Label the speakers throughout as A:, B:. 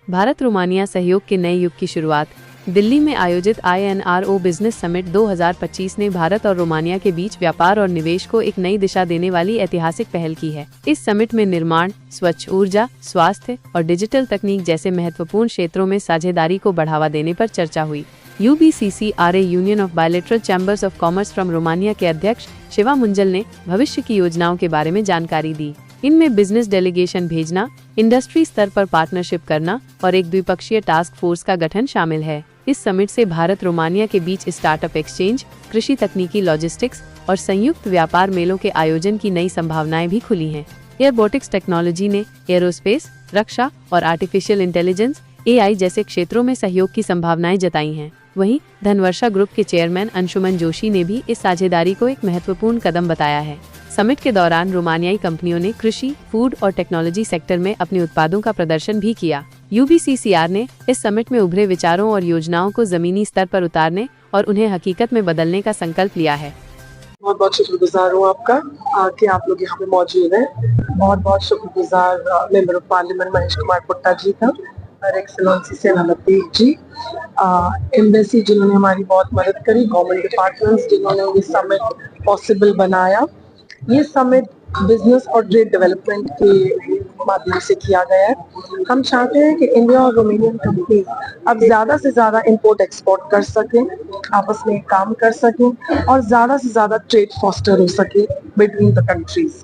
A: Bharat Romania सहयोग के नए युग की शुरुआत। दिल्ली में आयोजित INRO बिजनेस समिट 2025 ने भारत और रोमानिया के बीच व्यापार और निवेश को एक नई दिशा देने वाली ऐतिहासिक पहल की है। इस समिट में निर्माण, स्वच्छ ऊर्जा, स्वास्थ्य और डिजिटल तकनीक जैसे महत्वपूर्ण क्षेत्रों में साझेदारी को बढ़ावा देने पर चर्चा हुई। UBCCRA union of bilateral chambers of commerce from Romania के अध्यक्ष शिवा मुंजल ने भविष्य की योजनाओं के बारे में जानकारी दी। इनमें बिजनेस डेलीगेशन भेजना, इंडस्ट्री स्तर पर पार्टनरशिप करना और एक द्विपक्षीय टास्क फोर्स का गठन शामिल है। इस समिट से भारत रोमानिया के बीच स्टार्टअप एक्सचेंज, कृषि तकनीकी, लॉजिस्टिक्स और संयुक्त व्यापार मेलों के आयोजन की नई संभावनाएं भी खुली हैं। एयरबोटिक्स टेक्नोलॉजी ने एरोस्पेस, रक्षा और आर्टिफिशियल इंटेलिजेंस AI जैसे क्षेत्रों में सहयोग की संभावनाएं जताई हैं। वहीं धनवर्षा ग्रुप के चेयरमैन अंशुमन जोशी ने भी इस साझेदारी को एक महत्वपूर्ण कदम बताया है। समिट के दौरान रोमानियाई कंपनियों ने कृषि, फूड और टेक्नोलॉजी सेक्टर में अपने उत्पादों का प्रदर्शन भी किया। UBCCR ने इस समिट में उभरे विचारों और योजनाओं को जमीनी स्तर पर उतारने और उन्हें हकीकत में बदलने का संकल्प लिया है।
B: बहुत बहुत शुक्रगुजार हूँ आपका कि आप लोग यहाँ पे मौजूद हैं। बहुत बहुत शुक्रगुजार member of parliament Mahesh Kumar Putta ji का और एक्सेलेंसी सेना लतीफ जी, एम्बेसी जिन्होंने हमारी बहुत मदद करी, गवर्नमेंट डिपार्टमेंट्स जिन्होंने ये समिट पॉसिबल बनाया। ये समिट बिजनेस और ट्रेड डेवलपमेंट के माध्यम से किया गया है। हम चाहते हैं कि इंडिया और रोमानियन कंपनीज अब ज्यादा से ज्यादा इंपोर्ट एक्सपोर्ट कर सकें, आपस में काम कर सकें और ज्यादा से ज्यादा ट्रेड फॉस्टर हो सके बिटवीन द कंट्रीज।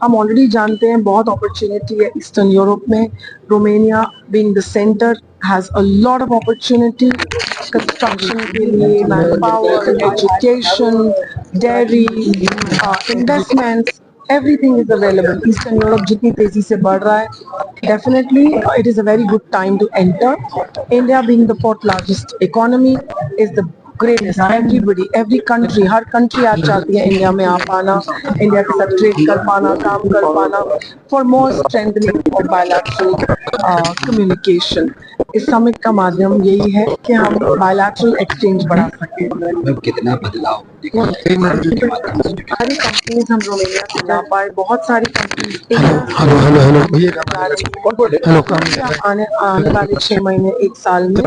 B: हम ऑलरेडी जानते हैं बहुत अपॉर्चुनिटी है ईस्टर्न यूरोप में। Romania being the centre has a lot of opportunity construction के लिए, man power, education, dairy, investments, everything is available. Eastern Europe जितनी तेजी से बढ़ रहा है, definitely it is a very good time to enter. India being the fourth largest economy is the greatest. Everybody, every country, her country आज चाहती है India में आ पाना, इंडिया के साथ ट्रेड कर पाना, काम कर पाना, for more strengthening of bilateral communication. इस समिट का माध्यम यही है कि हम बायलैटरल एक्सचेंज बढ़ा सकें।
C: कितना बदलाव
B: सारी कंपनीज हम रोमानिया से जा पाए, बहुत सारी कंपनीज आने वाले 6 महीने 1 साल में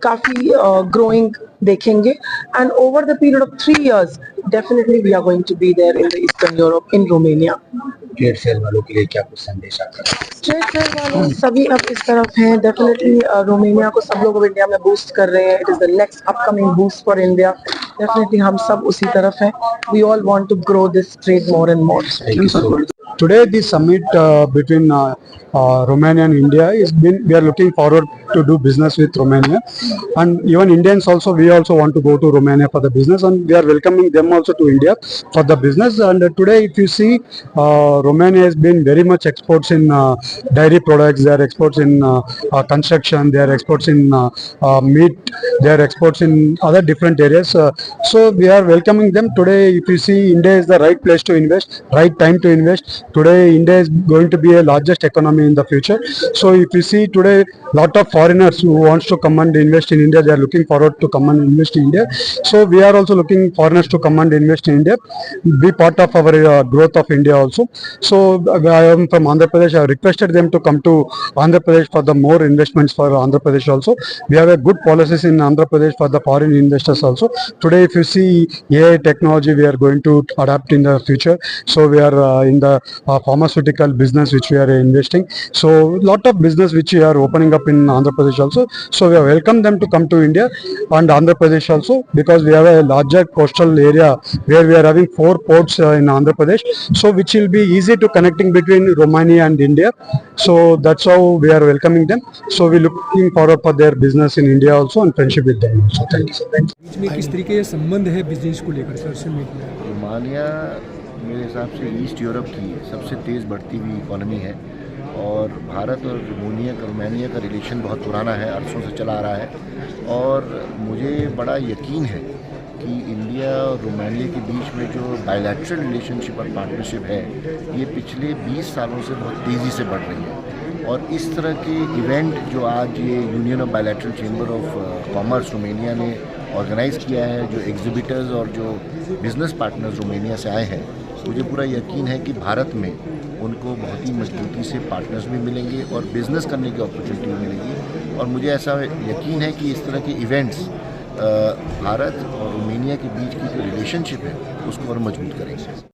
B: काफी ग्रोइंग देखेंगे। And over the period of 3 years definitely we are going to be there in the Eastern Europe, in Romania.
C: Trade fair वालों के लिए क्या कुछ संदेश आपका?
B: ट्रेड फेयर वाले सभी अब इस तरफ हैं। डेफिनेटली रोमानिया को सब लोग इंडिया में बूस्ट कर रहे हैं। It is the next upcoming boost for India. Definitely हम सब उसी तरफ हैं। We all want to grow this trade more and more.
C: Thank you so much.
D: Today, the summit between Romania and India we are looking forward to do business with Romania, and even Indians also, we also want to go to Romania for the business, and we are welcoming them also to India for the business. And today, if you see, Romania has been very much exports in dairy products, they are exports in construction, they are exports in meat, they are exports in other different areas. So we are welcoming them today. If you see, India is the right place to invest, right time to invest. Today India is going to be a largest economy in the future. So if you see today, lot of foreigners who wants to come and invest in India, they are looking forward to come and invest in India. So we are also looking foreigners to come and invest in India, be part of our growth of India also. So I am from Andhra Pradesh. I have requested them to come to Andhra Pradesh for the more investments for Andhra Pradesh also. We have a good policies in Andhra Pradesh for the foreign investors also. Today if you see AI technology, we are going to adapt in the future. So we are in the pharmaceutical business which we are investing. So lot of business which we are opening up in Andhra Pradesh also. So we welcome them to come to India and Andhra Pradesh also, because we have a larger coastal area where we are having 4 ports in Andhra Pradesh. So which will be easy to connecting between Romania and India. So that's how we are welcoming them. So we looking forward for their business in India also and friendship with them. So thank you.
E: बीच में किस तरीके से संबंध है business को लेकर sir से?
F: Romania मेरे हिसाब से ईस्ट यूरोप की सबसे तेज़ बढ़ती हुई इकॉनमी है, और भारत और रोमानिया का रिलेशन बहुत पुराना है, अरसों से चला आ रहा है। और मुझे बड़ा यकीन है कि इंडिया और रोमानिया के बीच में जो बायलैटरल रिलेशनशिप और पार्टनरशिप है, ये पिछले 20 सालों से बहुत तेज़ी से बढ़ रही है। और इस तरह के इवेंट जो आज ये union of bilateral chamber of commerce Romania ने ऑर्गेनाइज़ किया है, जो एग्जिबिटर्स और जो बिज़नेस पार्टनर्स रोमानिया से आए हैं, मुझे पूरा यकीन है कि भारत में उनको बहुत ही मजबूती से पार्टनर्स भी मिलेंगे और बिज़नेस करने की अपॉर्चुनिटी भी मिलेगी। और मुझे ऐसा यकीन है कि इस तरह के इवेंट्स भारत और रोमानिया के बीच की जो रिलेशनशिप है उसको और मजबूत करेंगे।